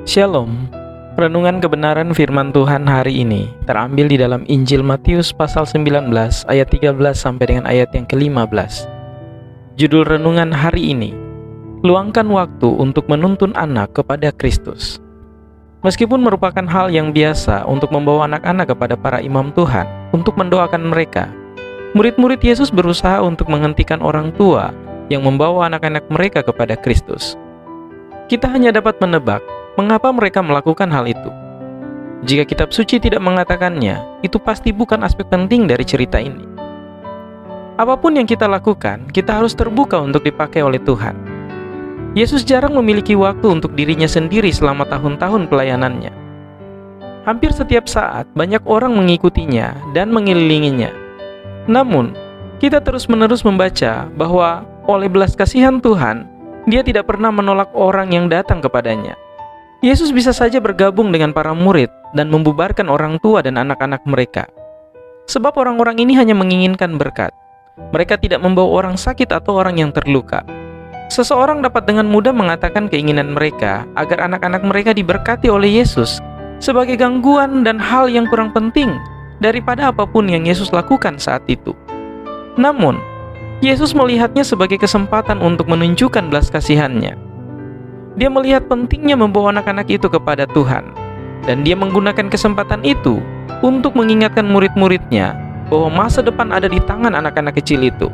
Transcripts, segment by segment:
Shalom. Renungan kebenaran firman Tuhan hari ini terambil di dalam Injil Matius pasal 19 ayat 13 sampai dengan ayat yang ke-15. Judul renungan hari ini, luangkan waktu untuk menuntun anak kepada Kristus. Meskipun merupakan hal yang biasa untuk membawa anak-anak kepada para imam Tuhan untuk mendoakan mereka, murid-murid Yesus berusaha untuk menghentikan orang tua yang membawa anak-anak mereka kepada Kristus. Kita hanya dapat menebak mengapa mereka melakukan hal itu. Jika kitab suci tidak mengatakannya, itu pasti bukan aspek penting dari cerita ini. Apapun yang kita lakukan, kita harus terbuka untuk dipakai oleh Tuhan. Yesus jarang memiliki waktu untuk dirinya sendiri selama tahun-tahun pelayanannya. Hampir setiap saat, banyak orang mengikutinya dan mengelilinginya. Namun, kita terus-menerus membaca bahwa oleh belas kasihan Tuhan, Dia tidak pernah menolak orang yang datang kepadanya. Yesus bisa saja bergabung dengan para murid dan membubarkan orang tua dan anak-anak mereka. Sebab orang-orang ini hanya menginginkan berkat. Mereka tidak membawa orang sakit atau orang yang terluka. Seseorang dapat dengan mudah mengatakan keinginan mereka agar anak-anak mereka diberkati oleh Yesus sebagai gangguan dan hal yang kurang penting daripada apapun yang Yesus lakukan saat itu. Namun, Yesus melihatnya sebagai kesempatan untuk menunjukkan belas kasihannya. Dia melihat pentingnya membawa anak-anak itu kepada Tuhan, dan dia menggunakan kesempatan itu untuk mengingatkan murid-muridnya bahwa masa depan ada di tangan anak-anak kecil itu.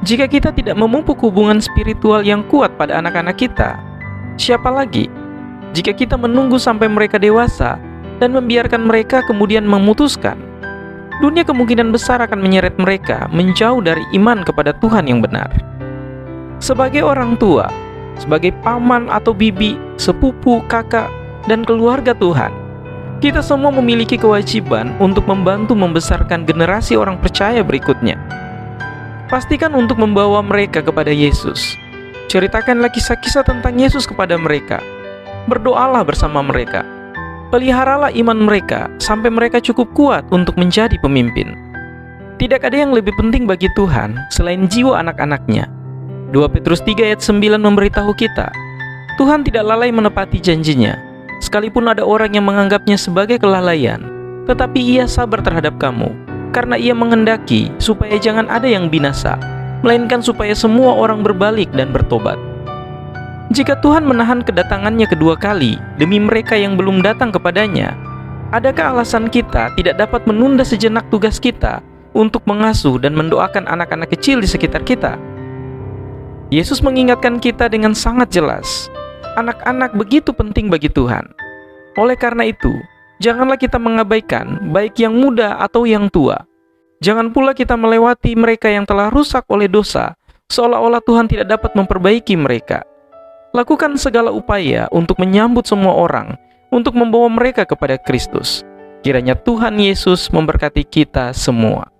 Jika kita tidak memupuk hubungan spiritual yang kuat pada anak-anak kita, siapa lagi? Jika kita menunggu sampai mereka dewasa dan membiarkan mereka kemudian memutuskan, dunia kemungkinan besar akan menyeret mereka menjauh dari iman kepada Tuhan yang benar. Sebagai orang tua, sebagai paman atau bibi, sepupu, kakak, dan keluarga Tuhan, kita semua memiliki kewajiban untuk membantu membesarkan generasi orang percaya berikutnya. Pastikan untuk membawa mereka kepada Yesus. Ceritakanlah kisah-kisah tentang Yesus kepada mereka. Berdoalah bersama mereka. Peliharalah iman mereka sampai mereka cukup kuat untuk menjadi pemimpin. Tidak ada yang lebih penting bagi Tuhan selain jiwa anak-anaknya. 2 Petrus 3 ayat 9 memberitahu kita, Tuhan tidak lalai menepati janjinya, sekalipun ada orang yang menganggapnya sebagai kelalaian, tetapi Ia sabar terhadap kamu, karena Ia menghendaki supaya jangan ada yang binasa, melainkan supaya semua orang berbalik dan bertobat. Jika Tuhan menahan kedatangannya kedua kali demi mereka yang belum datang kepadanya, adakah alasan kita tidak dapat menunda sejenak tugas kita untuk mengasuh dan mendoakan anak-anak kecil di sekitar kita? Yesus mengingatkan kita dengan sangat jelas, anak-anak begitu penting bagi Tuhan. Oleh karena itu, janganlah kita mengabaikan baik yang muda atau yang tua. Jangan pula kita melewati mereka yang telah rusak oleh dosa, seolah-olah Tuhan tidak dapat memperbaiki mereka. Lakukan segala upaya untuk menyambut semua orang, untuk membawa mereka kepada Kristus. Kiranya Tuhan Yesus memberkati kita semua.